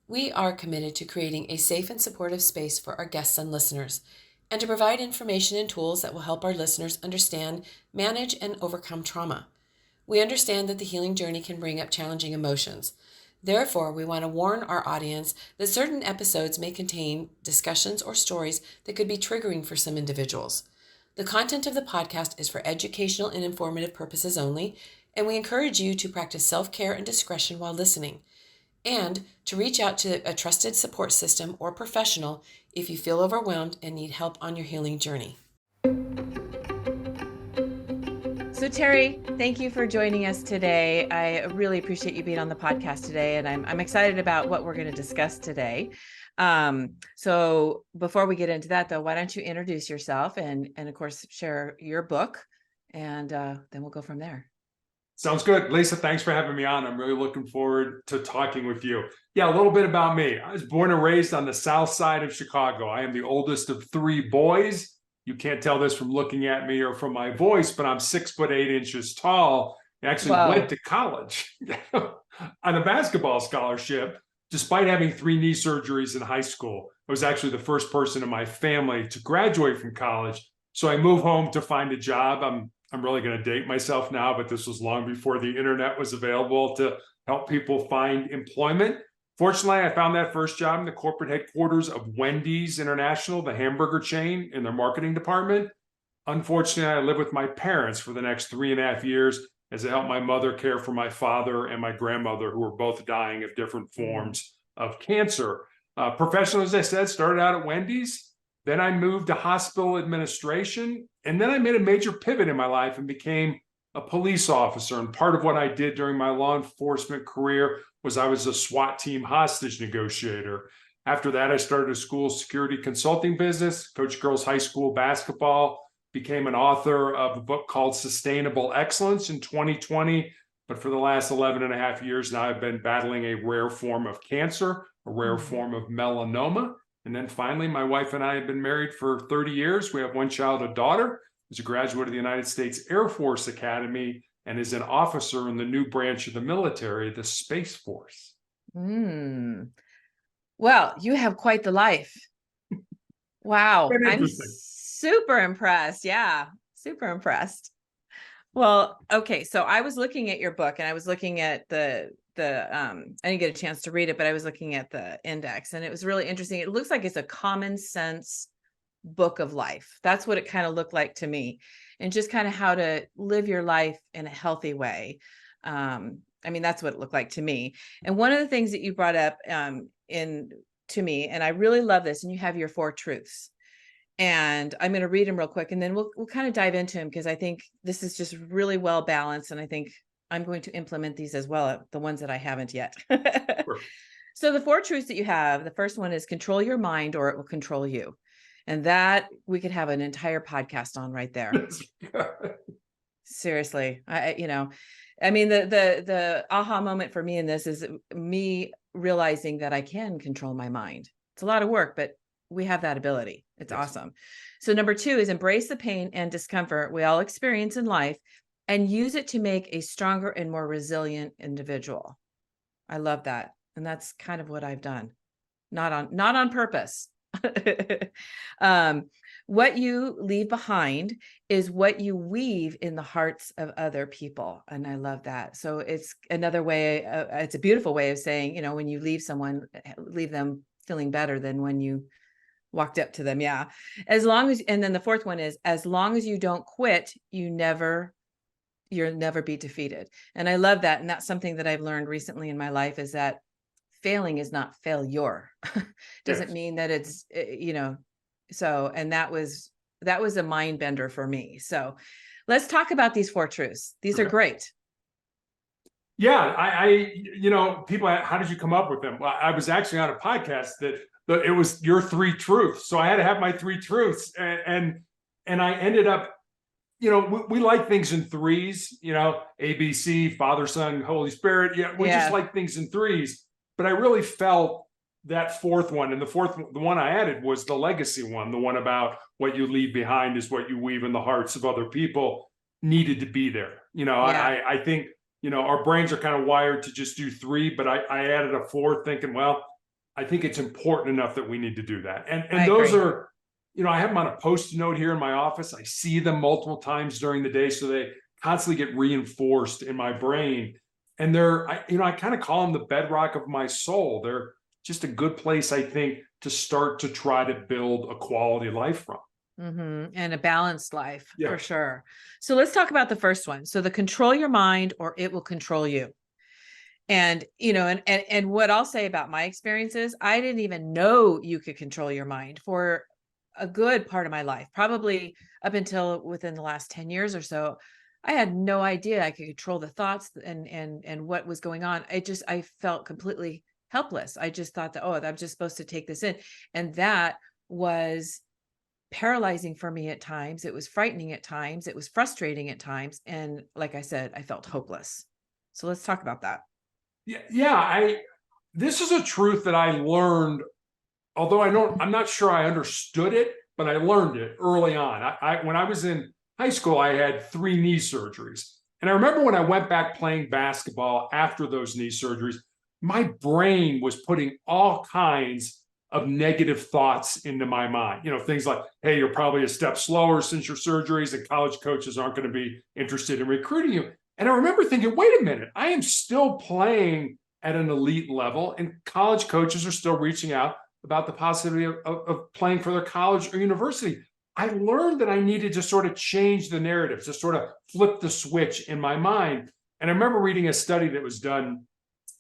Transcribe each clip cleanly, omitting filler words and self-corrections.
We are committed to creating a safe and supportive space for our guests and listeners, and to provide information and tools that will help our listeners understand, manage, and overcome trauma. We understand that the healing journey can bring up challenging emotions. Therefore, we want to warn our audience that certain episodes may contain discussions or stories that could be triggering for some individuals. The content of the podcast is for educational and informative purposes only, and we encourage you to practice self-care and discretion while listening, and to reach out to a trusted support system or professional if you feel overwhelmed and need help on your healing journey. So Terry, thank you for joining us today. I really appreciate you being on the podcast today, and I'm excited about what we're going to discuss today. So before we get into that, though, why don't you introduce yourself and of course share your book, and then we'll go from there. Sounds good. Lisa, thanks for having me on. I'm really looking forward to talking with you. Yeah, a little bit about me. I was born and raised on the south side of Chicago. I am the oldest of three boys. You can't tell this from looking at me or from my voice, but I'm 6'8" tall. I actually went to college on a basketball scholarship, despite having 3 knee surgeries in high school. I was actually the first person in my family to graduate from college. So I moved home to find a job. I'm really going to date myself now, but this was long before the internet was available to help people find employment. Fortunately, I found that first job in the corporate headquarters of Wendy's International, the hamburger chain, in their marketing department. Unfortunately, I lived with my parents for the next 3.5 years as I helped my mother care for my father and my grandmother, who were both dying of different forms of cancer. Professional, as I said, started out at Wendy's. Then I moved to hospital administration, and then I made a major pivot in my life and became a police officer. And part of what I did during my law enforcement career was I was a SWAT Team Hostage Negotiator. After that, I started a school security consulting business, coached girls high school basketball, became an author of a book called Sustainable Excellence in 2020. But for the last 11.5 years now, I've been battling a rare form of cancer, a rare form of melanoma. And then finally, my wife and I have been married for 30 years. We have one child, a daughter, who's a graduate of the United States Air Force Academy and is an officer in the new branch of the military, the Space Force. Well, you have quite the life. Wow. I'm super impressed. Yeah, super impressed. Well, okay. So I was looking at your book, and I was looking at I didn't get a chance to read it, but I was looking at the index, and it was really interesting. It looks like it's a common sense book of life. That's what it kind of looked like to me, and just kind of how to live your life in a healthy way. I mean, that's what it looked like to me. And one of the things that you brought up to me, and I really love this, and you have your 4 truths. And I'm going to read them real quick, and then we'll kind of dive into them, because I think this is just really well balanced, and I think I'm going to implement these as well, the ones that I haven't yet. Sure. So the 4 truths that you have, the first one is control your mind or it will control you. And that we could have an entire podcast on right there. Seriously. I mean, the aha moment for me in this is me realizing that I can control my mind. It's a lot of work, but we have that ability. It's awesome. So number 2 is embrace the pain and discomfort we all experience in life and use it to make a stronger and more resilient individual. I love that. And that's kind of what I've done. Not on purpose. What you leave behind is what you weave in the hearts of other people. And I love that. So it's another way, it's a beautiful way of saying, when you leave someone, leave them feeling better than when you walked up to them. Yeah. And then the 4th one is, as long as you don't quit, you'll never be defeated. And I love that. And that's something that I've learned recently in my life, is that failing is not failure. Doesn't mean that it's, so, and that was a mind bender for me. So let's talk about these 4 truths. These are great. Yeah. People, how did you come up with them? Well, I was actually on a podcast that it was your 3 truths. So I had to have my 3 truths, and I ended up, we like things in 3s, ABC, Father, Son, Holy Spirit. Yeah. We just like things in 3s, but I really felt that 4th one, and the one I added was the legacy one, the one about what you leave behind is what you weave in the hearts of other people, needed to be there. I think, our brains are kind of wired to just do 3, but I added a 4th thinking, well, I think it's important enough that we need to do that. And I those agree. are, I have them on a post-it note here in my office. I see them multiple times during the day, so they constantly get reinforced in my brain. And I kind of call them the bedrock of my soul. They're just a good place, I think, to start to try to build a quality life from. And a balanced life, Yeah. for sure. So let's talk about the first one. So the control your mind or it will control you. And, and what I'll say about my experiences, I didn't even know you could control your mind for a good part of my life, probably up until within the last 10 years or so. I had no idea I could control the thoughts and what was going on. I felt completely helpless. I just thought that, oh, I'm just supposed to take this in. And that was paralyzing for me at times. It was frightening at times. It was frustrating at times. And like I said, I felt hopeless. So let's talk about that. Yeah. This is a truth that I learned, although I'm not sure I understood it, but I learned it early on. When I was in high school, I had 3 knee surgeries. And I remember when I went back playing basketball after those knee surgeries, my brain was putting all kinds of negative thoughts into my mind. Things like, hey, you're probably a step slower since your surgeries, and college coaches aren't going to be interested in recruiting you. And I remember thinking, wait a minute, I am still playing at an elite level, and college coaches are still reaching out about the possibility of playing for their college or university. I learned that I needed to sort of change the narrative, to sort of flip the switch in my mind. And I remember reading a study that was done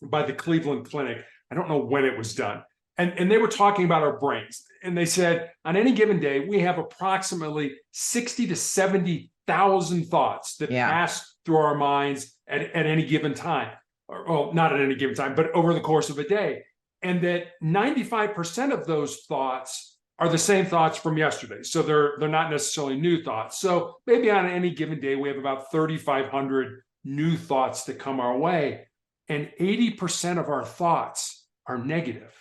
by the Cleveland Clinic. I don't know when it was done. And they were talking about our brains. And they said, on any given day, we have approximately 60 to 70,000 thoughts that pass through our minds at any given time. Well, not at any given time, but over the course of a day. And that 95% of those thoughts are the same thoughts from yesterday. So they're not necessarily new thoughts. So maybe on any given day, we have about 3,500 new thoughts that come our way. And 80% of our thoughts are negative.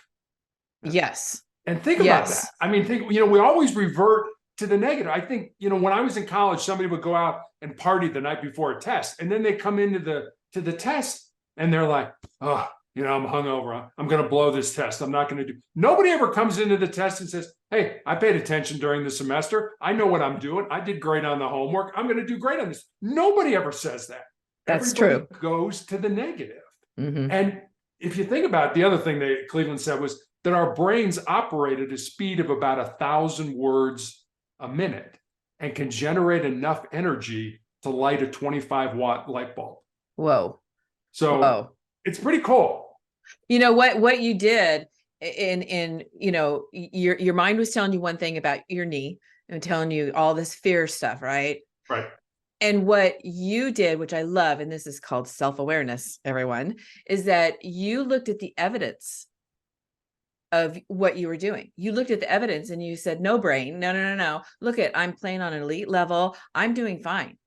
Yes. And think about that. I mean, we always revert to the negative. I think, when I was in college, somebody would go out and party the night before a test. And then they come into the test and they're like, oh, I'm hungover. I'm going to blow this test. I'm not going to do. Nobody ever comes into the test and says, hey, I paid attention during the semester. I know what I'm doing. I did great on the homework. I'm going to do great on this. Nobody ever says that. That's Everybody true. goes to the negative. And if you think about it, the other thing that Cleveland said was that our brains operate at a speed of about 1,000 words a minute and can generate enough energy to light a 25-watt light bulb. Whoa. So it's pretty cool. What you did in your mind was telling you one thing about your knee and telling you all this fear stuff, right? Right. And what you did, which I love, and this is called self-awareness, everyone, is that you looked at the evidence of what you were doing. You looked at the evidence and you said, no brain, no. Look I'm playing on an elite level. I'm doing fine.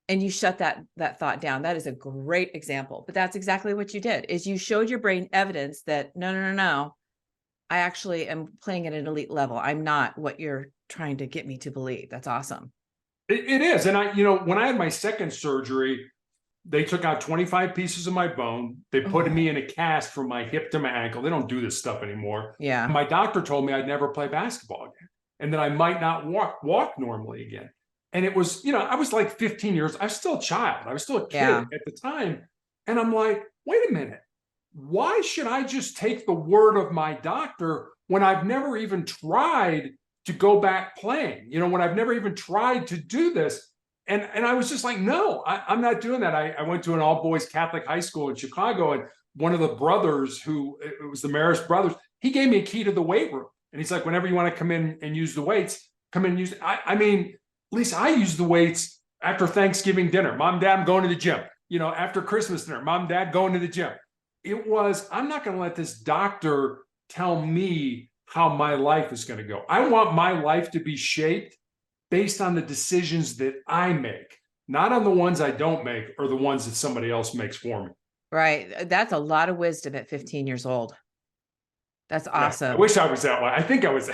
And you shut that thought down. That is a great example, but that's exactly what you did, is you showed your brain evidence that no, I actually am playing at an elite level. I'm not what you're trying to get me to believe. That's awesome. It is. And when I had my second surgery, they took out 25 pieces of my bone. They put me in a cast from my hip to my ankle. They don't do this stuff anymore. Yeah. My doctor told me I'd never play basketball again, and that I might not walk normally again. And it was, I was like 15 years. I was still a child. I was still a kid at the time. And I'm like, wait a minute. Why should I just take the word of my doctor when I've never even tried to go back playing? When I've never even tried to do this. And I was just like, no, I'm not doing that. I went to an all-boys Catholic high school in Chicago, and one of the brothers, it was the Marist brothers, he gave me a key to the weight room. And he's like, whenever you want to come in and use the weights, come in and use it. I mean, at least I use the weights after Thanksgiving dinner. Mom, Dad, I'm going to the gym. After Christmas dinner, Mom, Dad, going to the gym. I'm not going to let this doctor tell me how my life is going to go. I want my life to be shaped based on the decisions that I make, not on the ones I don't make or the ones that somebody else makes for me. Right. That's a lot of wisdom at 15 years old. That's awesome. Yeah, I wish I was that one. I think I was.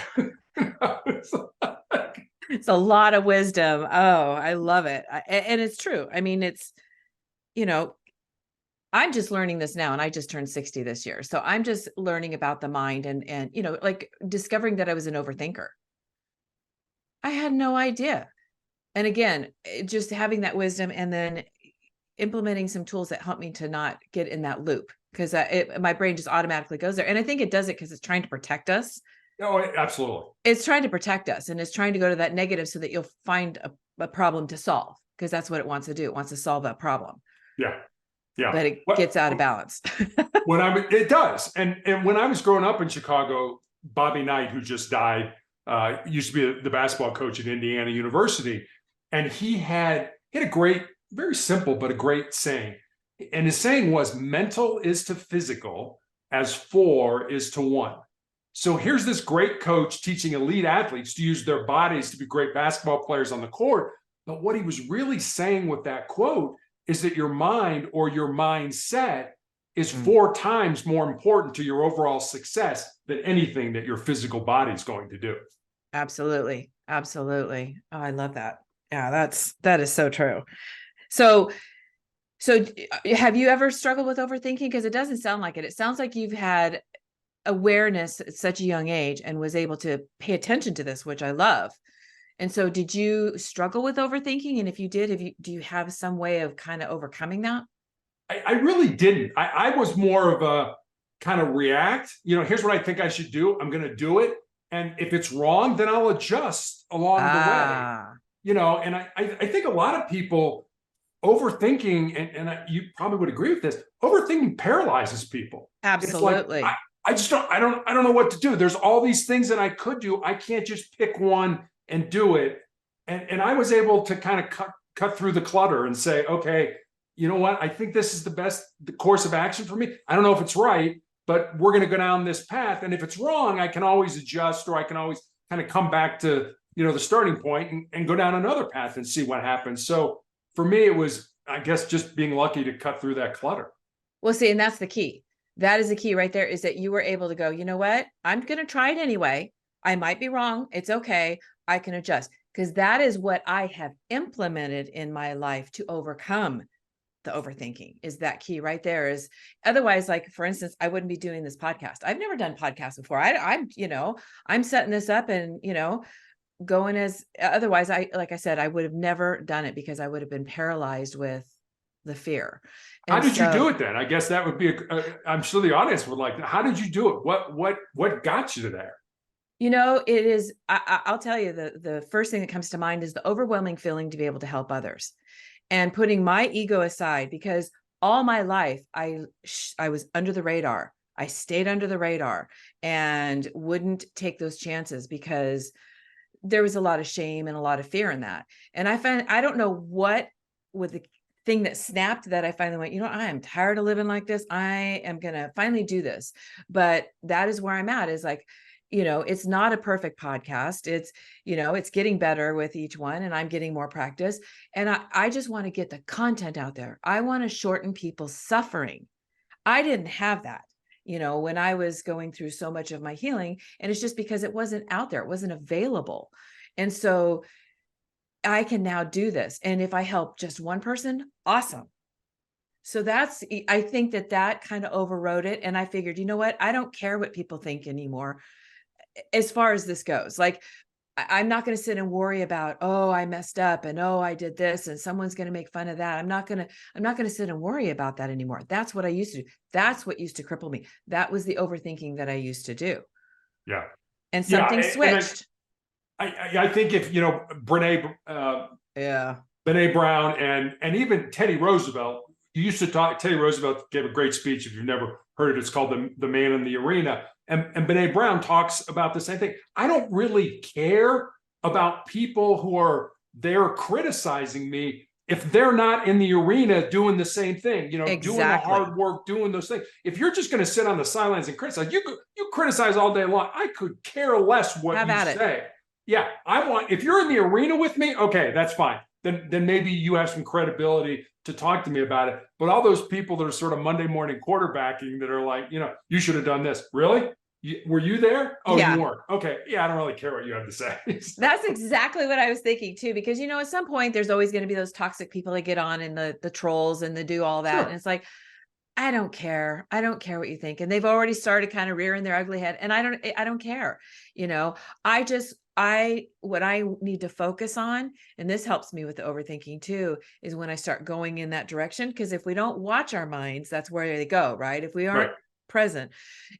It's a lot of wisdom. Oh, I love it. And it's true. I mean, it's, I'm just learning this now, and I just turned 60 this year. So I'm just learning about the mind and, you know, like discovering that I was an overthinker. I had no idea. And again, just having that wisdom and then implementing some tools that help me to not get in that loop, because my brain just automatically goes there. And I think it does it because it's trying to protect us. Oh, absolutely. It's trying to protect us, and it's trying to go to that negative so that you'll find a problem to solve, because that's what it wants to do. It wants to solve that problem. Yeah. Yeah. But it gets out of balance. It does. And when I was growing up in Chicago, Bobby Knight, who just died, used to be the basketball coach at Indiana University. And he had a great, very simple, but a great saying. And his saying was, mental is to physical as 4 is to 1. So here's this great coach teaching elite athletes to use their bodies to be great basketball players on the court. But what he was really saying with that quote is that your mind or your mindset is 4 times more important to your overall success than anything that your physical body is going to do. Absolutely. Absolutely. Oh, I love that. Yeah, that is so true. So have you ever struggled with overthinking? Because it doesn't sound like it. It sounds like you've had awareness at such a young age and was able to pay attention to this, which I love. And so did you struggle with overthinking? And if you did, do you have some way of kind of overcoming that? I really didn't. I was more of a kind of react. You know, here's what I think I should do. I'm going to do it. And if it's wrong, then I'll adjust along the way. You know, and I think a lot of people overthinking, and you probably would agree with this, overthinking paralyzes people. Absolutely. Like, I just don't know what to do. There's all these things that I could do. I can't just pick one and do it. And I was able to kind of cut through the clutter and say, okay, you know what? I think this is the course of action for me. I don't know if it's right, but we're going to go down this path. And if it's wrong, I can always adjust, or I can always kind of come back to, you know, the starting point and go down another path and see what happens. So for me, it was, I guess, just being lucky to cut through that clutter. Well, see, and that's the key. That is the key right there, is that you were able to go, you know what? I'm going to try it anyway. I might be wrong. It's okay. I can adjust, because that is what I have implemented in my life to overcome the overthinking. Is that key right there. Is otherwise, like, for instance, I wouldn't be doing this podcast. I've never done podcasts before. I'm, you know, I'm setting this up and, you know, going as otherwise, like I said, I would have never done it because I would have been paralyzed with the fear. And how did you do it then? I guess that would be, I'm sure the audience would like, how did you do it? What got you to there? You know, it is, I'll tell you, the first thing that comes to mind is the overwhelming feeling to be able to help others, and putting my ego aside, because all my life I was under the radar. I stayed under the radar and wouldn't take those chances because there was a lot of shame and a lot of fear in that. And I don't know what with the thing that snapped, that I finally went, you know, I am tired of living like this. I am going to finally do this. But that is where I'm at, is like, you know, it's not a perfect podcast. It's, you know, it's getting better with each one, and I'm getting more practice. And I just want to get the content out there. I want to shorten people's suffering. I didn't have that, you know, when I was going through so much of my healing, and it's just because it wasn't out there. It wasn't available. And so I can now do this. And if I help just one person, awesome. So I think that kind of overrode it. And I figured, you know what? I don't care what people think anymore as far as this goes. Like, I'm not going to sit and worry about, oh, I messed up, and oh, I did this, and someone's going to make fun of that. I'm not going to sit and worry about that anymore. That's what I used to do. That's what used to cripple me. That was the overthinking that I used to do. Yeah. And something switched. I think if, you know, Brene Brown and even Teddy Roosevelt, you used to talk, Teddy Roosevelt gave a great speech. If you've never heard it, it's called the Man in the Arena. And Brene Brown talks about the same thing. I don't really care about people who are there criticizing me if they're not in the arena doing the same thing, you know, doing the hard work, doing those things. If you're just going to sit on the sidelines and criticize, you criticize all day long. I could care less what you say. Yeah, if you're in the arena with me, okay, that's fine. Then maybe you have some credibility to talk to me about it. But all those people that are sort of Monday morning quarterbacking that are like, you know, you should have done this. Really? Were you there? Oh, yeah. You weren't. Okay. Yeah, I don't really care what you have to say. That's exactly what I was thinking too, because, you know, at some point there's always going to be those toxic people that get on, and the trolls, and they do all that. Sure. And it's like, I don't care. I don't care what you think. And they've already started kind of rearing their ugly head. And I don't care. You know, what I need to focus on, and this helps me with the overthinking too, is when I start going in that direction. Because if we don't watch our minds, that's where they go, right? If we aren't present.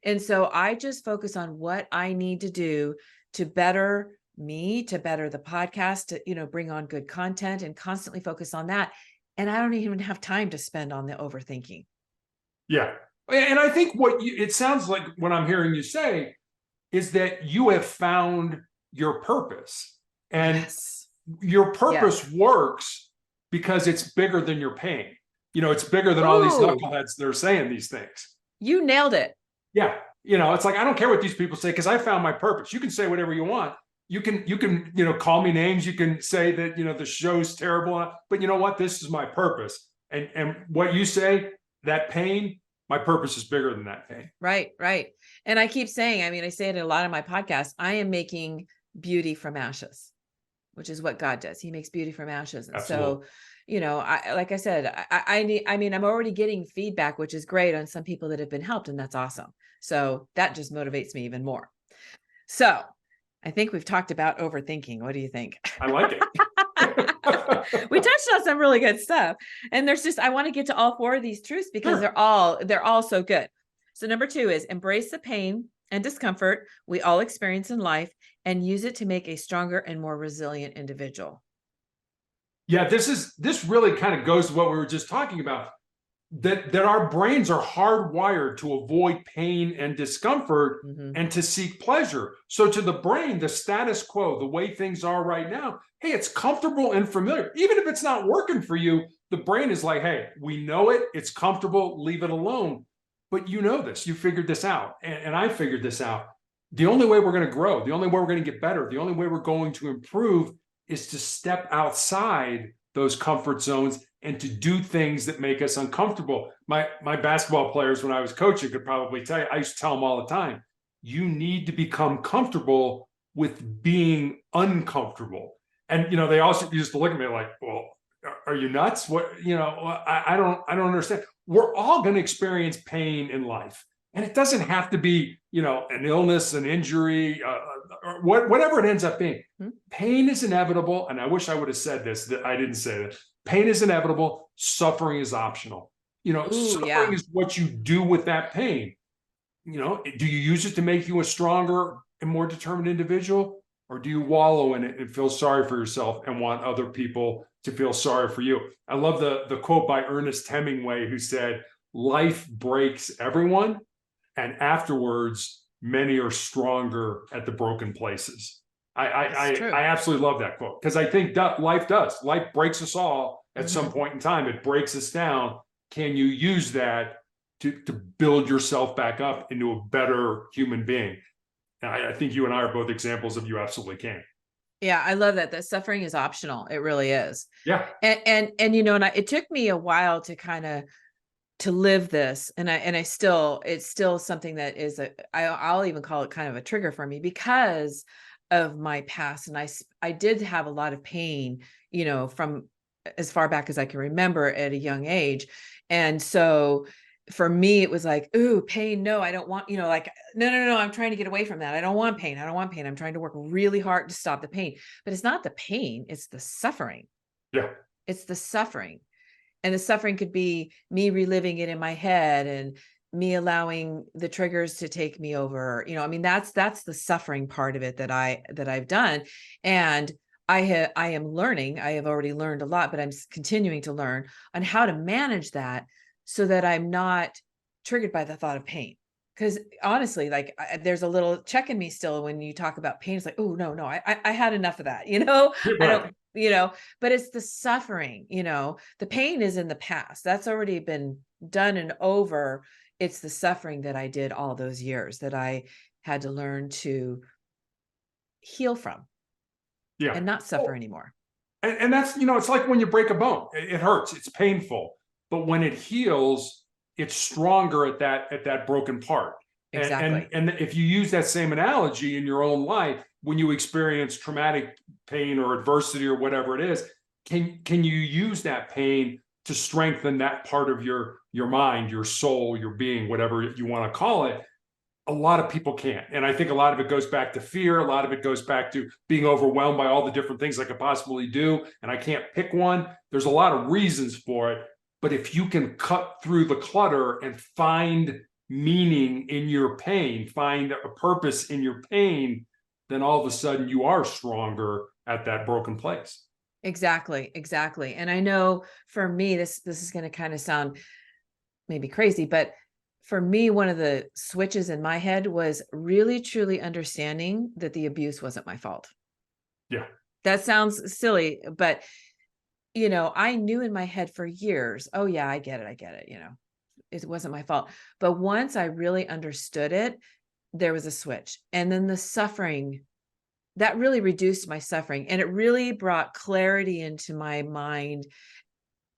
And so I just focus on what I need to do to better me, to better the podcast, to, you know, bring on good content and constantly focus on that. And I don't even have time to spend on the overthinking. Yeah. And I think it sounds like what I'm hearing you say is that you have found your purpose, and your purpose works because it's bigger than your pain. You know, it's bigger than all these knuckleheads that are saying these things. You nailed it. Yeah. You know, it's like, I don't care what these people say, because I found my purpose. You can say whatever you want. You can, you know, call me names. You can say that, you know, the show's terrible, but you know what? This is my purpose. And what you say, that pain, my purpose is bigger than that pain. Right, right. And I keep saying, I mean, I say it in a lot of my podcasts, I am making beauty from ashes, which is what God does. He makes beauty from ashes. And so, you know, like I said, I mean, I'm already getting feedback, which is great, on some people that have been helped, and that's awesome. So that just motivates me even more. So I think we've talked about overthinking. What do you think? I like it. We touched on some really good stuff, and I want to get to all four of these truths because they're all so good. So number 2 is embrace the pain and discomfort we all experience in life and use it to make a stronger and more resilient individual. Yeah, this really kind of goes to what we were just talking about, that our brains are hardwired to avoid pain and discomfort and to seek pleasure. So to the brain, the status quo, the way things are right now, hey, it's comfortable and familiar. Even if it's not working for you, the brain is like, hey, we know it, it's comfortable, leave it alone. But you know this, you figured this out, and I figured this out. The only way we're going to grow, the only way we're going to get better, the only way we're going to improve is to step outside those comfort zones and to do things that make us uncomfortable. My basketball players, when I was coaching, could probably tell you, I used to tell them all the time, you need to become comfortable with being uncomfortable. And, you know, they also used to look at me like, well, are you nuts? What, you know, I don't understand. We're all going to experience pain in life. And it doesn't have to be, you know, an illness, an injury, whatever it ends up being. Pain is inevitable. And I wish I would have said this, that I didn't say that. Pain is inevitable. Suffering is optional. You know, suffering is what you do with that pain. You know, do you use it to make you a stronger and more determined individual? Or do you wallow in it and feel sorry for yourself and want other people to feel sorry for you? I love the quote by Ernest Hemingway, who said, life breaks everyone, and afterwards, many are stronger at the broken places. I absolutely love that quote, because I think life breaks us all at some point in time. It breaks us down. Can you use that to build yourself back up into a better human being? And I think you and I are both examples of you absolutely can. Yeah, I love that. That suffering is optional. It really is. Yeah. And you know, it took me a while to kind of to live this, and it's still something that is I'll even call it kind of a trigger for me because of my past. And I did have a lot of pain, you know, from as far back as I can remember at a young age. And so for me, it was like, ooh, pain. No, I don't want, you know, like, no, I'm trying to get away from that. I don't want pain. I'm trying to work really hard to stop the pain, but it's not the pain. It's the suffering. Yeah. It's the suffering. And the suffering could be me reliving it in my head and me allowing the triggers to take me over. You know, I mean, that's the suffering part of it that I've done. And I am learning. I have already learned a lot, but I'm continuing to learn on how to manage that so that I'm not triggered by the thought of pain. Because honestly, like there's a little check in me still when you talk about pain. It's like, oh no, I had enough of that. You know, I don't, you know, but it's the suffering, you know, the pain is in the past. That's already been done and over. It's the suffering that I did all those years that I had to learn to heal from. Yeah. And not suffer anymore. And that's, you know, it's like when you break a bone, it hurts, it's painful, but when it heals, it's stronger at that broken part. Exactly. And if you use that same analogy in your own life, when you experience traumatic pain or adversity or whatever it is, can you use that pain to strengthen that part of your mind, your soul, your being, whatever you want to call it, a lot of people can't. And I think a lot of it goes back to fear. A lot of it goes back to being overwhelmed by all the different things I could possibly do, and I can't pick one. There's a lot of reasons for it. But if you can cut through the clutter and find meaning in your pain, find a purpose in your pain, then all of a sudden you are stronger at that broken place. Exactly. Exactly. And I know for me, this is going to kind of sound maybe crazy, but for me, one of the switches in my head was really, truly understanding that the abuse wasn't my fault. Yeah. That sounds silly, but you know, I knew in my head for years, oh yeah, I get it. You know, it wasn't my fault. But once I really understood it, there was a switch. And then the suffering, that really reduced my suffering. And it really brought clarity into my mind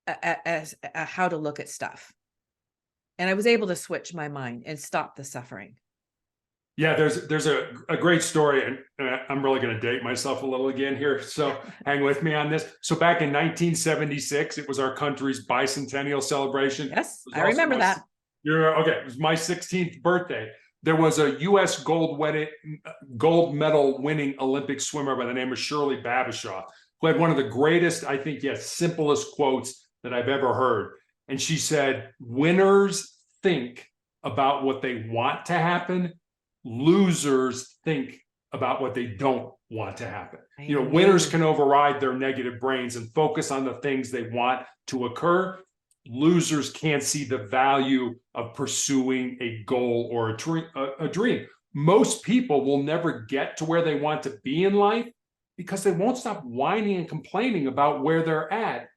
as how to look at stuff. And I was able to switch my mind and stop the suffering. Yeah, there's a great story, and I'm really going to date myself a little again here, so hang with me on this. So back in 1976, it was our country's bicentennial celebration. Yes, I remember that. Okay, it was my 16th birthday. There was a U.S. gold medal winning Olympic swimmer by the name of Shirley Babashaw, who had one of the greatest, I think, yes, simplest quotes that I've ever heard. And she said, "Winners think about what they want to happen. Losers think about what they don't want to happen." You know, winners can override their negative brains and focus on the things they want to occur. Losers can't see the value of pursuing a goal or a dream. Most people will never get to where they want to be in life because they won't stop whining and complaining about where they're at.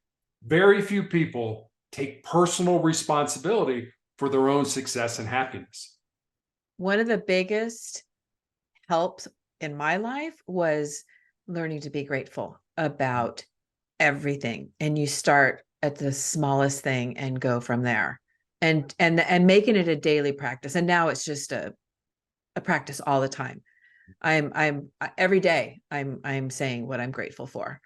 Very few people take personal responsibility for their own success and happiness. One of the biggest helps in my life was learning to be grateful about everything. And you start at the smallest thing and go from there, and making it a daily practice. And now it's just a practice all the time. I'm every day I'm saying what I'm grateful for.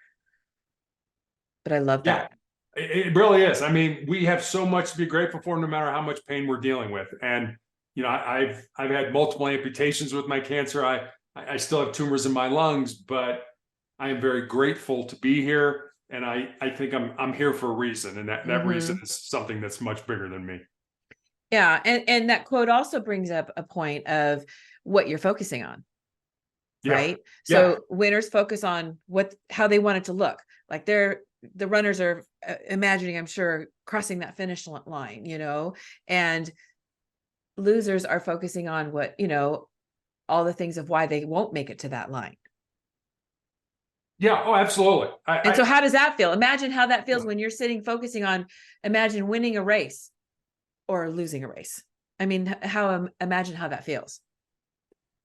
But I love that. Yeah, it really is. I mean, we have so much to be grateful for, no matter how much pain we're dealing with. And you know, I've had multiple amputations with my cancer. I still have tumors in my lungs, but I am very grateful to be here. And I think I'm here for a reason, and that reason is something that's much bigger than me. Yeah, and that quote also brings up a point of what you're focusing on, right? So winners focus on how they want it to look. Like the runners are imagining, I'm sure, crossing that finish line, you know, and losers are focusing on what, you know, all the things of why they won't make it to that line. Yeah. Oh, absolutely. So how does that feel? Imagine how that feels when you're sitting focusing on, imagine winning a race or losing a race. I mean, imagine how that feels.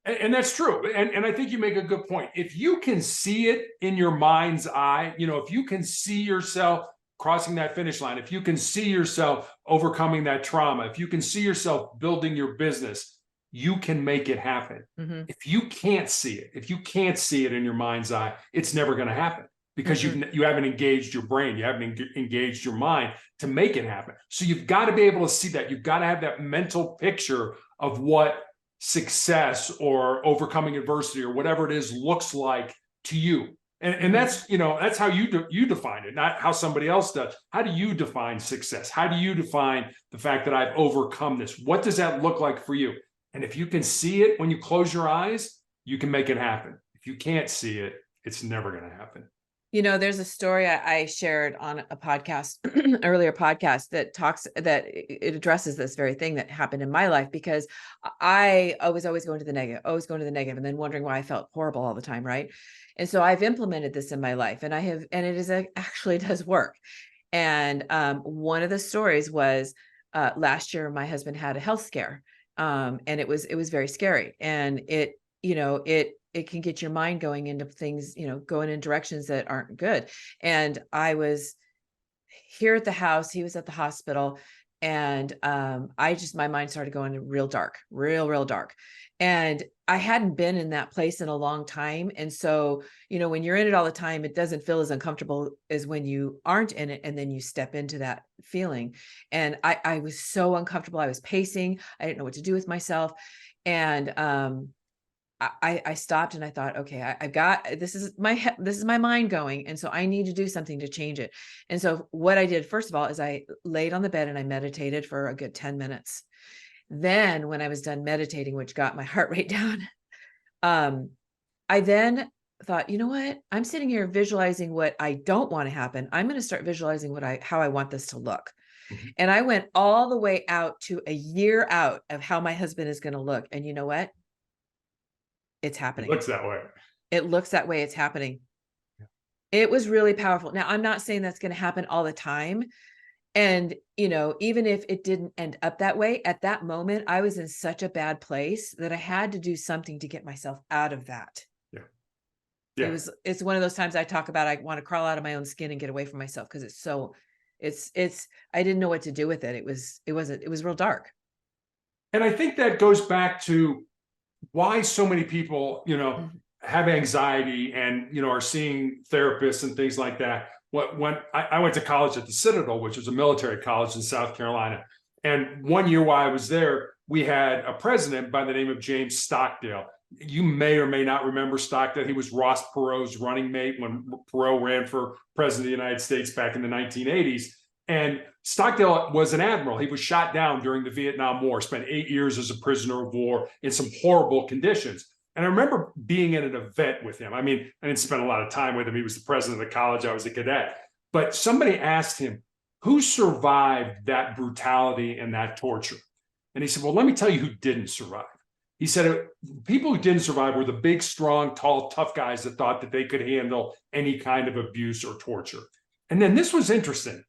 And that's true. And I think you make a good point. If you can see it in your mind's eye, you know, if you can see yourself crossing that finish line, if you can see yourself overcoming that trauma, if you can see yourself building your business, you can make it happen. If you can't see it in your mind's eye, it's never going to happen, because you haven't engaged your brain, you haven't engaged your mind to make it happen. So you've got to be able to see that. You've got to have that mental picture of what success or overcoming adversity or whatever it is looks like to you. And that's, you know, that's how you define it, not how somebody else does. How do you define success? How do you define the fact that I've overcome this? What does that look like for you? And if you can see it when you close your eyes, you can make it happen. If you can't see it, it's never going to happen. You know, there's a story I shared on a podcast, earlier podcast, that it addresses this very thing that happened in my life, because I was always going to the negative, and then wondering why I felt horrible all the time. Right. And so I've implemented this in my life, and it actually does work. And one of the stories was last year, my husband had a health scare. And it was very scary. And it can get your mind going into things, you know, going in directions that aren't good. And I was here at the house, he was at the hospital, and my mind started going real dark, real dark. And I hadn't been in that place in a long time. And so, when you're in it all the time, it doesn't feel as uncomfortable as when you aren't in it. And then you step into that feeling. And I was so uncomfortable. I was pacing. I didn't know what to do with myself. And I stopped and I thought, okay, I've got, this is my mind going. And so I need to do something to change it. And so what I did, first of all, is I laid on the bed and I meditated for a good 10 minutes. Then when I was done meditating, which got my heart rate down, I then thought, you know what? I'm sitting here visualizing what I don't want to happen. I'm going to start visualizing how I want this to look. Mm-hmm. And I went all the way out to a year out of how my husband is going to look. And you know what? It's happening. It looks that way. It looks that way. It's happening. Yeah. It was really powerful. Now, I'm not saying that's going to happen all the time. And, even if it didn't end up that way, at that moment, I was in such a bad place that I had to do something to get myself out of that. Yeah. Yeah. It's one of those times I talk about, I want to crawl out of my own skin and get away from myself because I didn't know what to do with it. It was real dark. And I think that goes back to why so many people, have anxiety and, are seeing therapists and things like that. When I went to college at the Citadel, which was a military college in South Carolina. And one year while I was there, we had a president by the name of James Stockdale. You may or may not remember Stockdale. He was Ross Perot's running mate when Perot ran for president of the United States back in the 1980s. And Stockdale was an admiral. He was shot down during the Vietnam War, spent 8 years as a prisoner of war in some horrible conditions. And I remember being at an event with him. I mean, I didn't spend a lot of time with him. He was the president of the college. I was a cadet. But somebody asked him, who survived that brutality and that torture? And he said, well, let me tell you who didn't survive. He said, people who didn't survive were the big, strong, tall, tough guys that thought that they could handle any kind of abuse or torture. And then this was interesting.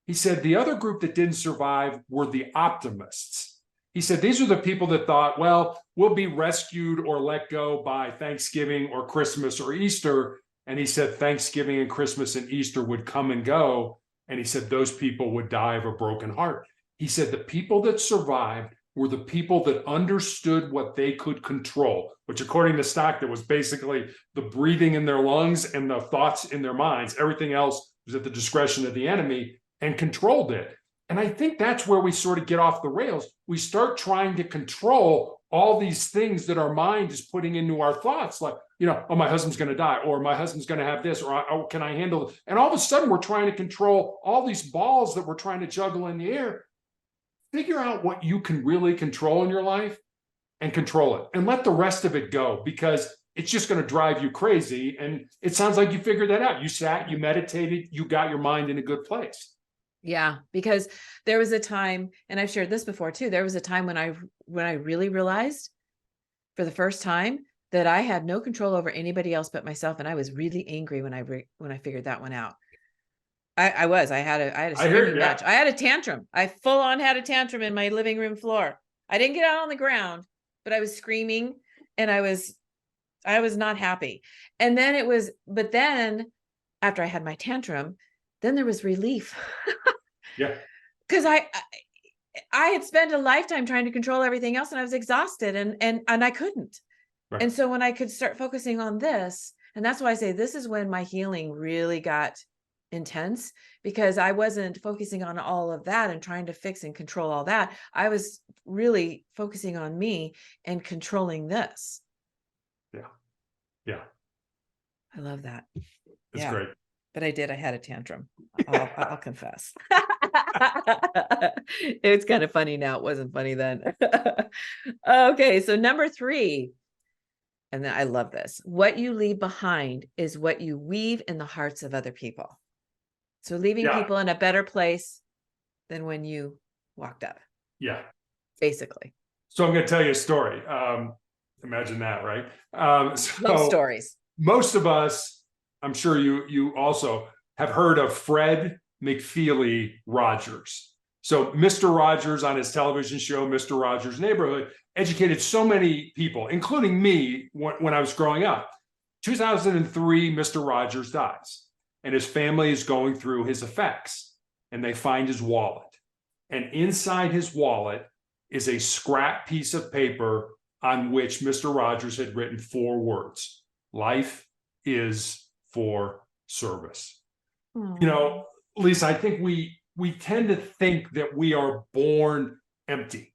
He said, the other group that didn't survive were the optimists. He said, these are the people that thought, well, we'll be rescued or let go by Thanksgiving or Christmas or Easter. And he said, Thanksgiving and Christmas and Easter would come and go. And he said, those people would die of a broken heart. He said, the people that survived were the people that understood what they could control, which according to Stockton was basically the breathing in their lungs and the thoughts in their minds. Everything else was at the discretion of the enemy and controlled it. And I think that's where we sort of get off the rails. We start trying to control all these things that our mind is putting into our thoughts, like, oh, my husband's going to die, or my husband's going to have this, or oh, can I handle it? And all of a sudden, we're trying to control all these balls that we're trying to juggle in the air. Figure out what you can really control in your life and control it, and let the rest of it go, because it's just going to drive you crazy. And it sounds like you figured that out. You sat, you meditated, you got your mind in a good place. Yeah, because there was a time, and I've shared this before too, there was a time when I really realized for the first time that I had no control over anybody else but myself. And I was really angry when I figured that one out. I had a screaming match. I had a tantrum. I full on had a tantrum in my living room floor. I didn't get out on the ground, but I was screaming and I was not happy. And then but then after I had my tantrum, then there was relief. Yeah. Because I had spent a lifetime trying to control everything else and I was exhausted and I couldn't. Right. And so when I could start focusing on this, and that's why I say this is when my healing really got intense, because I wasn't focusing on all of that and trying to fix and control all that. I was really focusing on me and controlling this. Yeah. Yeah. I love that. It's great. But I had a tantrum. I'll confess. It's kind of funny now. It wasn't funny then. Okay. So number 3, and then I love this. What you leave behind is what you weave in the hearts of other people. So leaving people in a better place than when you walked up. Yeah. Basically. So I'm going to tell you a story. Imagine that, right? Love stories. Most of us, I'm sure you also have heard of Fred McFeely Rogers. So Mr. Rogers on his television show, Mr. Rogers' Neighborhood, educated so many people, including me when I was growing up. 2003, Mr. Rogers dies, and his family is going through his effects, and they find his wallet. And inside his wallet is a scrap piece of paper on which Mr. Rogers had written 4 words: life is for service. You know, Lisa, I think we tend to think that we are born empty,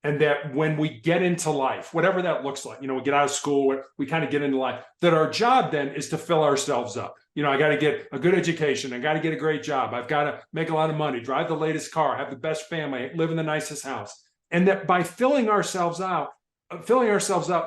and that when we get into life, whatever that looks like, you know, we get out of school, we kind of get into life, that our job then is to fill ourselves up. You know, I got to get a good education. I got to get a great job. I've got to make a lot of money, drive the latest car, have the best family, live in the nicest house. And that by filling ourselves up,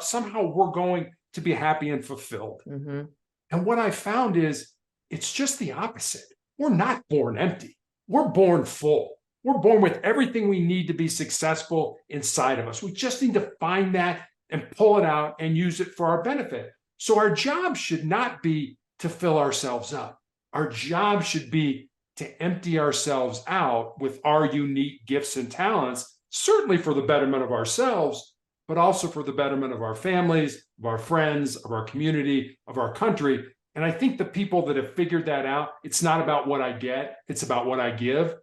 somehow we're going to be happy and fulfilled. Mm-hmm. And what I found is it's just the opposite. We're not born empty. We're born full. We're born with everything we need to be successful inside of us. We just need to find that and pull it out and use it for our benefit. So our job should not be to fill ourselves up. Our job should be to empty ourselves out with our unique gifts and talents, certainly for the betterment of ourselves, but also for the betterment of our families, of our friends, of our community, of our country. And I think the people that have figured that out, it's not about what I get, it's about what I give.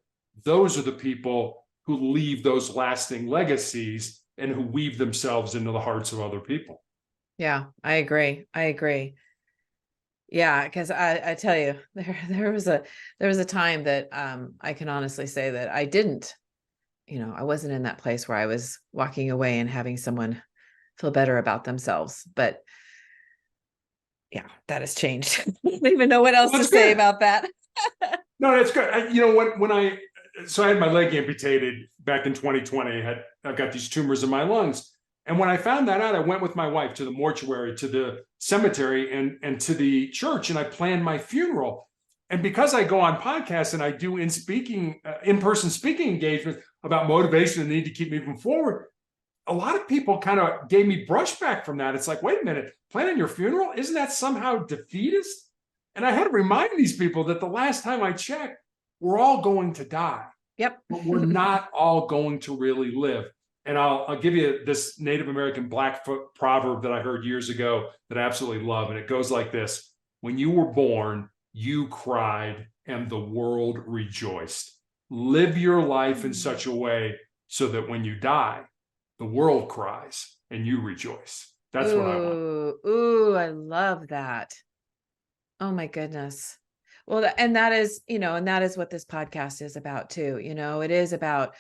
Those are the people who leave those lasting legacies and who weave themselves into the hearts of other people. Yeah, I agree. Yeah, because I tell you, there was a time that I can honestly say that I didn't, you know, I wasn't in that place where I was walking away and having someone feel better about themselves. But yeah, that has changed. I don't even know what else to say about that. No, that's good. You know, so I had my leg amputated back in 2020. I've got these tumors in my lungs. And when I found that out, I went with my wife to the mortuary, to the cemetery, and to the church, and I planned my funeral. And because I go on podcasts and I do in-person speaking engagements about motivation and the need to keep moving forward, a lot of people kind of gave me brushback from that. It's like, wait a minute, planning your funeral, isn't that somehow defeatist? And I had to remind these people that the last time I checked, we're all going to die. Yep. But we're not all going to really live. And I'll give you this Native American Blackfoot proverb that I heard years ago that I absolutely love. And it goes like this: when you were born, you cried and the world rejoiced. Live your life in such a way so that when you die, the world cries and you rejoice. That's what I want. Ooh, I love that. Oh my goodness. Well, and that is, you know, and that is what this podcast is about too. You know, it is about,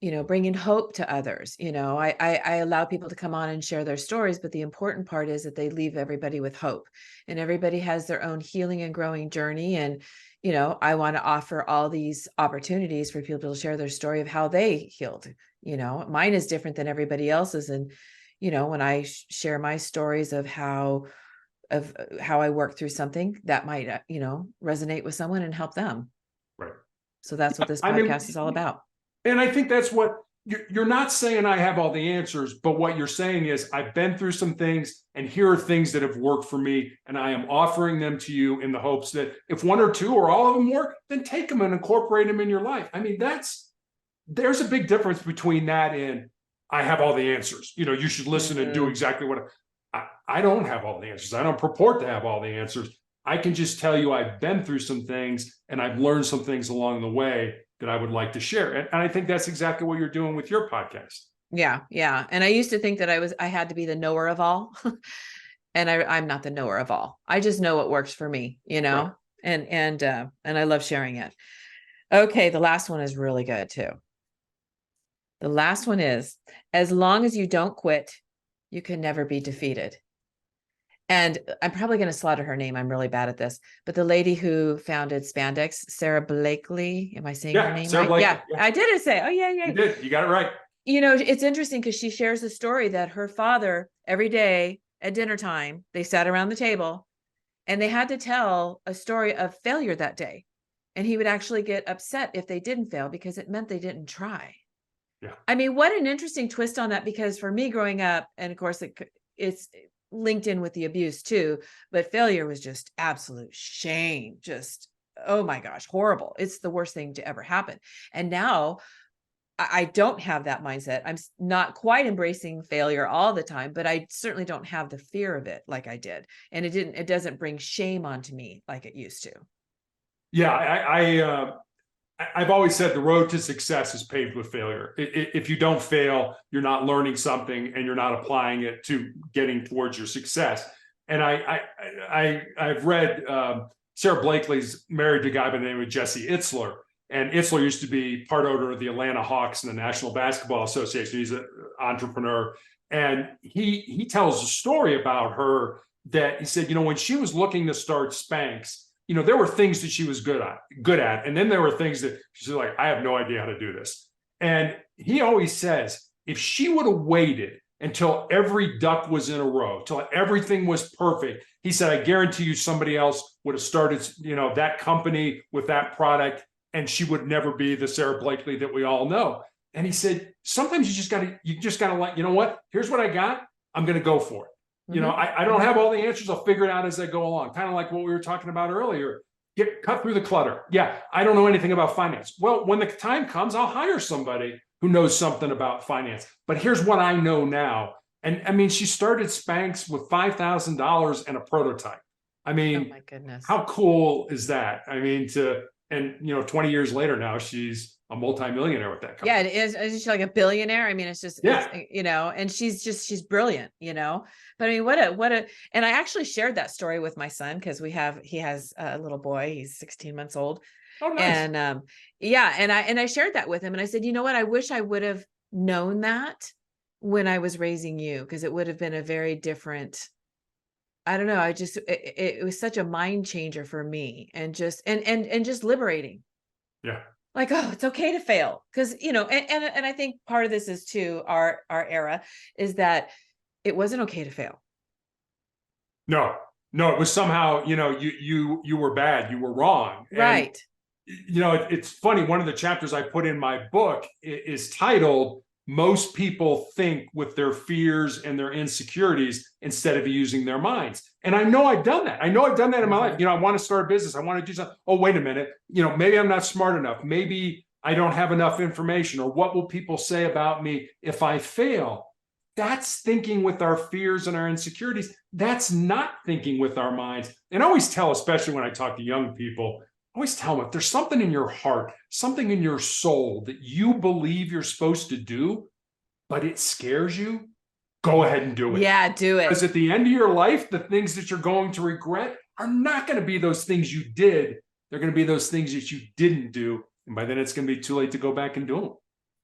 you know, bringing hope to others. You know, I allow people to come on and share their stories, but the important part is that they leave everybody with hope, and everybody has their own healing and growing journey. And, you know, I want to offer all these opportunities for people to share their story of how they healed. You know, mine is different than everybody else's. And, you know, when I share my stories of how I work through something that might, you know, resonate with someone and help them. Right. So that's what this podcast is all about. And I think that's what you're not saying I have all the answers, but what you're saying is I've been through some things and here are things that have worked for me. And I am offering them to you in the hopes that if one or two or all of them work, then take them and incorporate them in your life. I mean, there's a big difference between that and I have all the answers. You know, you should listen and do exactly what I don't have all the answers. I don't purport to have all the answers. I can just tell you I've been through some things and I've learned some things along the way that I would like to share. And I think that's exactly what you're doing with your podcast. Yeah. Yeah. And I used to think that I had to be the knower of all. And I'm not the knower of all. I just know what works for me, you know, right. And I love sharing it. Okay. The last one is really good too. The last one is, as long as you don't quit, you can never be defeated. And I'm probably going to slaughter her name. I'm really bad at this, but the lady who founded Spandex, Sarah Blakely, am I saying her name Sarah right? Blakely. Yeah, I did say, oh yeah. You did. You got it right. You know, it's interesting because she shares a story that her father, every day at dinner time, they sat around the table and they had to tell a story of failure that day. And he would actually get upset if they didn't fail because it meant they didn't try. Yeah. I mean, what an interesting twist on that, because for me growing up, and of course it's linked in with the abuse too, but failure was just absolute shame. Just, oh my gosh, horrible. It's the worst thing to ever happen. And now I don't have that mindset. I'm not quite embracing failure all the time, but I certainly don't have the fear of it like I did. And it doesn't bring shame onto me like it used to. Yeah. I've always said the road to success is paved with failure. If you don't fail, you're not learning something and you're not applying it to getting towards your success. And I've read Sarah Blakely's married to a guy by the name of Jesse Itzler. And Itzler used to be part owner of the Atlanta Hawks and the National Basketball Association. He's an entrepreneur. And he tells a story about her that he said, when she was looking to start Spanx, there were things that she was good at. And then there were things that she's like, I have no idea how to do this. And he always says, if she would have waited until every duck was in a row, till everything was perfect, he said, I guarantee you somebody else would have started, that company with that product, and she would never be the Sarah Blakely that we all know. And he said, sometimes you just gotta let, what, here's what I got. I'm going to go for it. I don't have all the answers. I'll figure it out as I go along. Kind of like what we were talking about earlier. Cut through the clutter. Yeah, I don't know anything about finance. Well, when the time comes, I'll hire somebody who knows something about finance. But here's what I know now. And I mean, she started Spanx with $5,000 and a prototype. I mean, oh my goodness, how cool is that? I mean, 20 years later now, she's a multimillionaire with that company. Yeah, it is. Is she like a billionaire? I mean, it's just, yeah. And she's brilliant, but I mean, what a, and I actually shared that story with my son because he has a little boy, he's 16 months old. Oh, nice. And and I shared that with him and I said, you know what, I wish I would have known that when I was raising you, because it would have been a very different, I don't know. It was such a mind changer for me and just liberating. Yeah. Like, oh, it's okay to fail. Cause and I think part of this is too, our era is that it wasn't okay to fail. No, it was somehow, you were bad, you were wrong. Right. And, it's funny. One of the chapters I put in my book is titled, Most People Think with Their Fears and Their Insecurities instead of using their minds. And I know I've done that. In my life. I want to start a business. I want to do something. Oh, wait a minute. Maybe I'm not smart enough. Maybe I don't have enough information, or what will people say about me if I fail? That's thinking with our fears and our insecurities. That's not thinking with our minds. And I always tell, especially when I talk to young people, I always tell them, if there's something in your heart, something in your soul that you believe you're supposed to do, but it scares you, go ahead and do it. Yeah, do it. Because at the end of your life, the things that you're going to regret are not going to be those things you did. They're going to be those things that you didn't do. And by then it's going to be too late to go back and do them.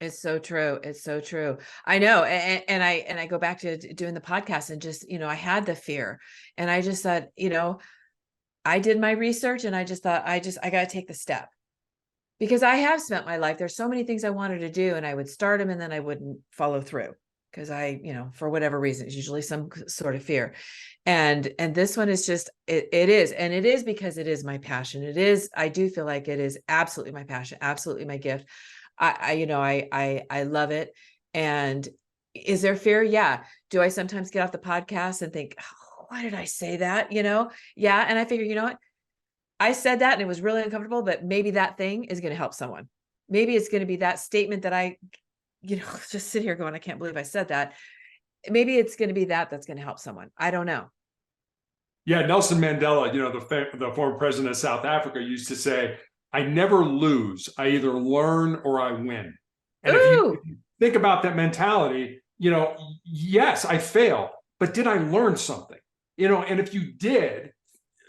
It's so true. It's so true. I know. And I go back to doing the podcast and just, I had the fear and I just thought, I did my research and I just thought, I got to take the step because I have spent my life. There's so many things I wanted to do and I would start them and then I wouldn't follow through because for whatever reason, it's usually some sort of fear. And this one is just, it is. And it is because it is my passion. It is, I do feel like it is absolutely my passion, absolutely my gift. I love it. And is there fear? Yeah. Do I sometimes get off the podcast and think, oh, why did I say that? Yeah. And I figure, you know what? I said that and it was really uncomfortable, but maybe that thing is going to help someone. Maybe it's going to be that statement that I, just sit here going, I can't believe I said that. Maybe it's going to be that's going to help someone. I don't know. Yeah. Nelson Mandela, the former president of South Africa, used to say, I never lose. I either learn or I win. And if you think about that mentality, yes, I failed, but did I learn something? And if you did,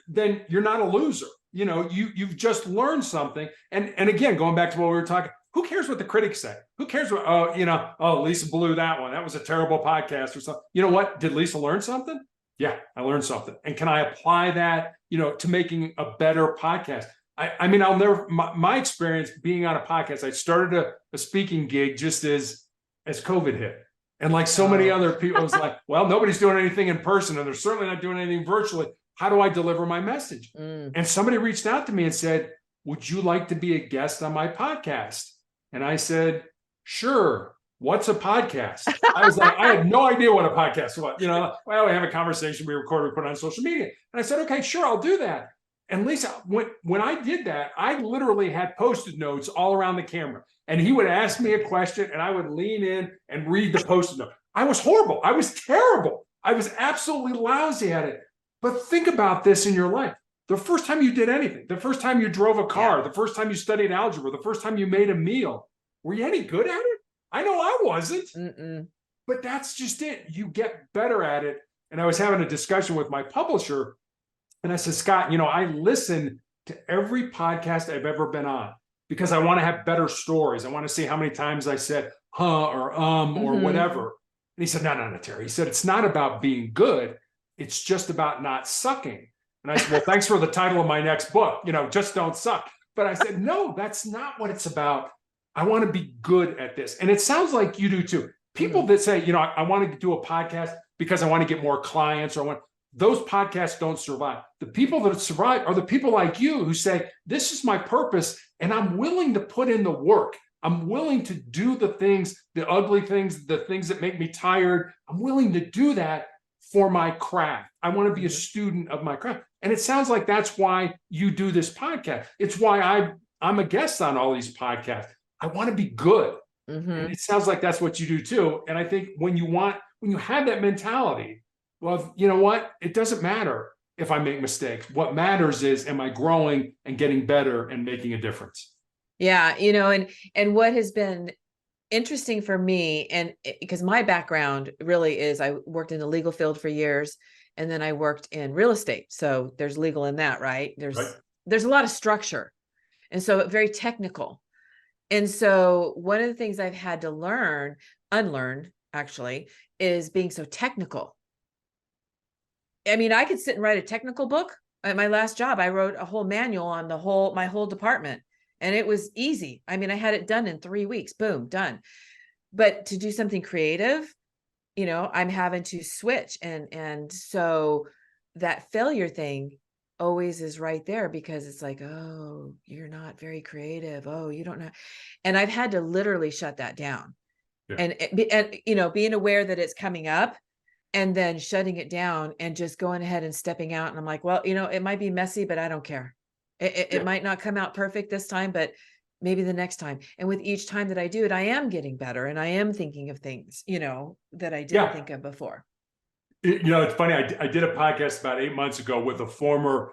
then you're not a loser. You've just learned something. And again, going back to what we were talking, who cares what the critics say? Who cares what, Lisa blew that one. That was a terrible podcast or something. You know what? Did Lisa learn something? Yeah, I learned something. And can I apply that, to making a better podcast? I mean, I'll never, my experience being on a podcast, I started a speaking gig just as COVID hit. And like so many other people, it was like, well, nobody's doing anything in person and they're certainly not doing anything virtually. How do I deliver my message? And somebody reached out to me and said, would you like to be a guest on my podcast? And I said, sure. What's a podcast? I was like, I had no idea what a podcast was. We have a conversation, we record, we put it on social media. And I said, okay, sure, I'll do that. And Lisa, when I did that, I literally had Post-it notes all around the camera. And he would ask me a question and I would lean in and read the Post-it note. I was horrible. I was terrible. I was absolutely lousy at it. But think about this in your life. the first time you did anything, the first time you drove a car, the first time you studied algebra, the first time you made a meal, were you any good at it? I know I wasn't. But that's just it. You get better at it. And I was having a discussion with my publisher, and I said, Scott, I listen to every podcast I've ever been on because I want to have better stories. I want to see how many times I said, or or whatever. And he said, no, Terry. He said, it's not about being good. It's just about not sucking. And I said, well, thanks for the title of my next book, Just Don't Suck. But I said, no, that's not what it's about. I want to be good at this. And it sounds like you do too. People that say, I want to do a podcast because I want to get more clients, those podcasts don't survive. The people that survive are the people like you who say, this is my purpose, and I'm willing to put in the work. I'm willing to do the things, the ugly things, the things that make me tired. I'm willing to do that for my craft. I want to be a student of my craft. And it sounds like that's why you do this podcast. It's why I'm a guest on all these podcasts. I want to be good. And it sounds like that's what you do too. And I think when you have that mentality, well, you know what? It doesn't matter if I make mistakes. What matters is, am I growing and getting better and making a difference? Yeah. And what has been interesting for me, and because my background really is, I worked in the legal field for years, and then I worked in real estate. So there's legal in that, right? There's a lot of structure. And so very technical. And so one of the things I've had to unlearn actually, is being so technical. I mean, I could sit and write a technical book. At my last job, I wrote a whole manual on my whole department, and it was easy. I mean, I had it done in 3 weeks, boom, done. But to do something creative, I'm having to switch. And so that failure thing always is right there, because it's like, oh, you're not very creative. Oh, you don't know. And I've had to literally shut that down. And being aware that it's coming up, and then shutting it down and just going ahead and stepping out. And I'm like, well, it might be messy, but I don't care. It might not come out perfect this time, but maybe the next time. And with each time that I do it, I am getting better, and I am thinking of things, that I didn't think of before. It's funny. I did a podcast about 8 months ago with a former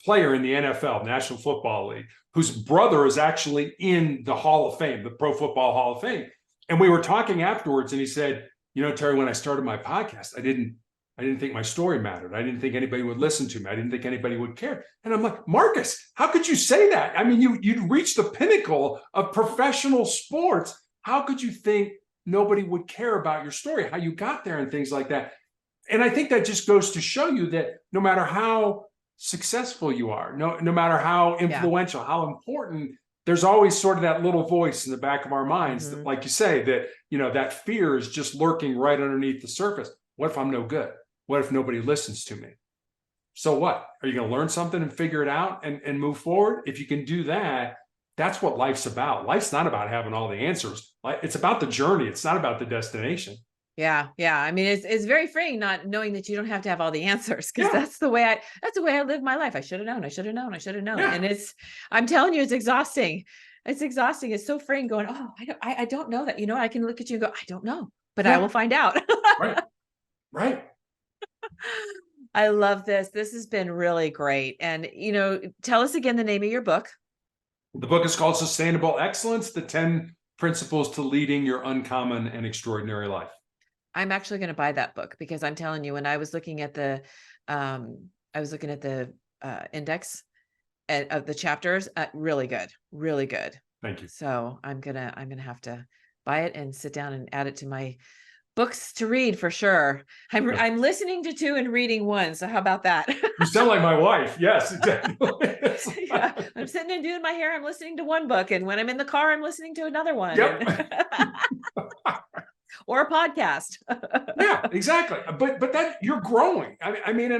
player in the NFL, National Football League, whose brother is actually in the Hall of Fame, the Pro Football Hall of Fame. And we were talking afterwards, and he said, Terry, when I started my podcast, I didn't think my story mattered. I didn't think anybody would listen to me. I didn't think anybody would care. And I'm like, Marcus, how could you say that? I mean, you'd reached the pinnacle of professional sports. How could you think nobody would care about your story, how you got there and things like that? And I think that just goes to show you that no matter how successful you are, no matter how influential, how important, there's always sort of that little voice in the back of our minds that, like you say, that, that fear is just lurking right underneath the surface. What if I'm no good? What if nobody listens to me? So what? Are you going to learn something and figure it out and move forward? If you can do that, that's what life's about. Life's not about having all the answers. It's about the journey. It's not about the destination. Yeah. I mean, it's very freeing not knowing that you don't have to have all the answers, because that's the way I live my life. I should have known. Yeah. And I'm telling you, it's exhausting. It's so freeing going, oh, I don't know that, I can look at you and go, I don't know, but I will find out. Right. I love this. This has been really great. And, tell us again the name of your book. The book is called Sustainable Excellence, the 10 Principles to Leading Your Uncommon and Extraordinary Life. I'm actually going to buy that book, because I'm telling you, when I was looking at the index of the chapters, really good. Thank you. So I'm gonna have to buy it and sit down and add it to my books to read for sure. I'm listening to 2 and reading 1. So how about that? You sound like my wife. Yes, exactly. I'm sitting and doing my hair. I'm listening to one book, and when I'm in the car, I'm listening to another one. Yep. Or a podcast. Yeah, exactly. But that you're growing. I mean,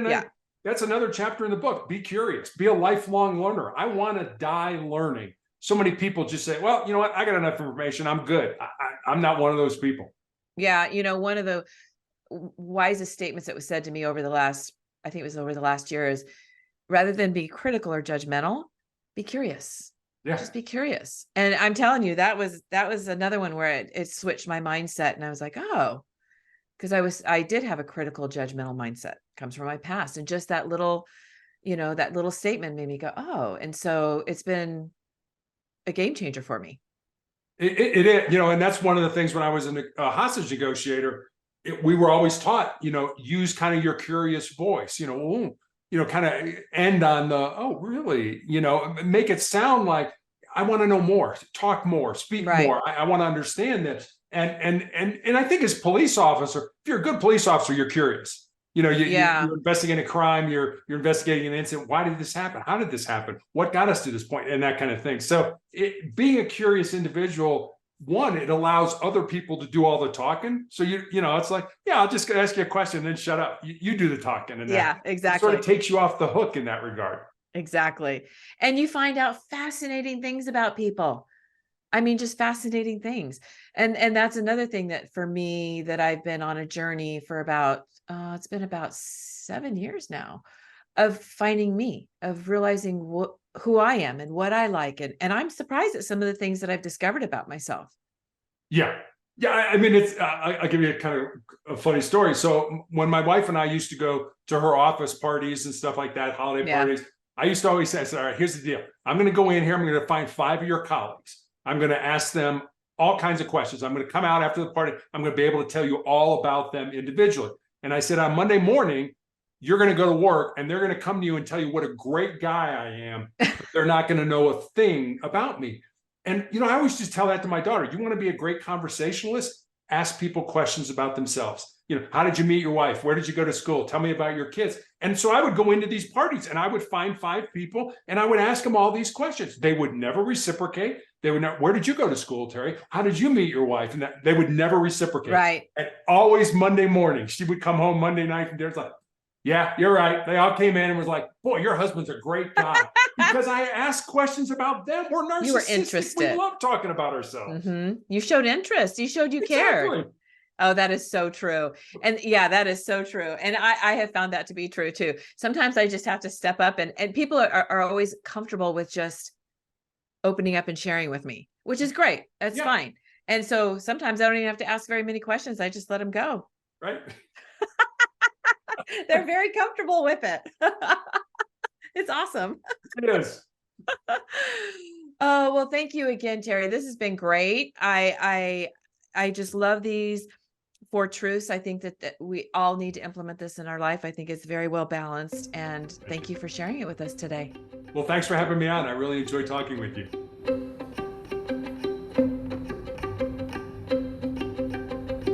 that's another chapter in the book. Be curious. Be a lifelong learner. I want to die learning. So many people just say, well, you know what? I got enough information. I'm good. I'm not one of those people. Yeah. One of the wisest statements that was said to me over the last year is, rather than be critical or judgmental, be curious. Yeah. Just be curious. And I'm telling you, that was another one where it switched my mindset. And I was like, oh, because I did have a critical, judgmental mindset. It comes from my past. And just that little, that little statement made me go, oh, and so it's been a game changer for me. It is, and that's one of the things when I was a hostage negotiator, we were always taught, use kind of your curious voice, kind of end on the, oh, really, make it sound like I want to know more, talk more, speak more. I want to understand this. And I think as police officer, if you're a good police officer, you're curious. You're investigating a crime, you're investigating an incident. Why did this happen? How did this happen? What got us to this point? And that kind of thing. So being a curious individual, one, it allows other people to do all the talking. So it's like, yeah, I'll just ask you a question and then shut up. You do the talking. And exactly. It sort of takes you off the hook in that regard. Exactly. And you find out fascinating things about people. I mean, just fascinating things. And that's another thing that for me, that I've been on a journey for it's been about 7 years now, of finding me, of realizing who I am and what I like. And I'm surprised at some of the things that I've discovered about myself. Yeah. Yeah. I mean, I'll give you a kind of a funny story. So when my wife and I used to go to her office parties and stuff like that, holiday parties, I used to always say, I said, all right, here's the deal. I'm going to go in here. I'm going to find 5 of your colleagues. I'm going to ask them all kinds of questions. I'm going to come out after the party. I'm going to be able to tell you all about them individually. And I said, on Monday morning, you're going to go to work and they're going to come to you and tell you what a great guy I am. They're not going to know a thing about me. And, I always just tell that to my daughter. You want to be a great conversationalist? Ask people questions about themselves. How did you meet your wife? Where did you go to school? Tell me about your kids. And so I would go into these parties and I would find 5 people and I would ask them all these questions. They would never reciprocate. They would not. Where did you go to school, Terry? How did you meet your wife? And they would never reciprocate. Right. And always Monday morning, she would come home Monday night and there's like, yeah, you're right. They all came in and was like, boy, your husband's a great guy. Because I asked questions about them. We're narcissistic. You were interested. We love talking about ourselves. Mm-hmm. You showed interest. You showed you cared. Oh, that is so true. And that is so true. And I have found that to be true too. Sometimes I just have to step up and people are always comfortable with just opening up and sharing with me, which is great. That's fine. And so sometimes I don't even have to ask very many questions. I just let them go. Right. They're very comfortable with it. It's awesome. It is. Oh, well, thank you again, Terry. This has been great. I just love these 4 truths. I think that we all need to implement this in our life. I think it's very well balanced. And thank you for sharing it with us today. Well, thanks for having me on. I really enjoyed talking with you.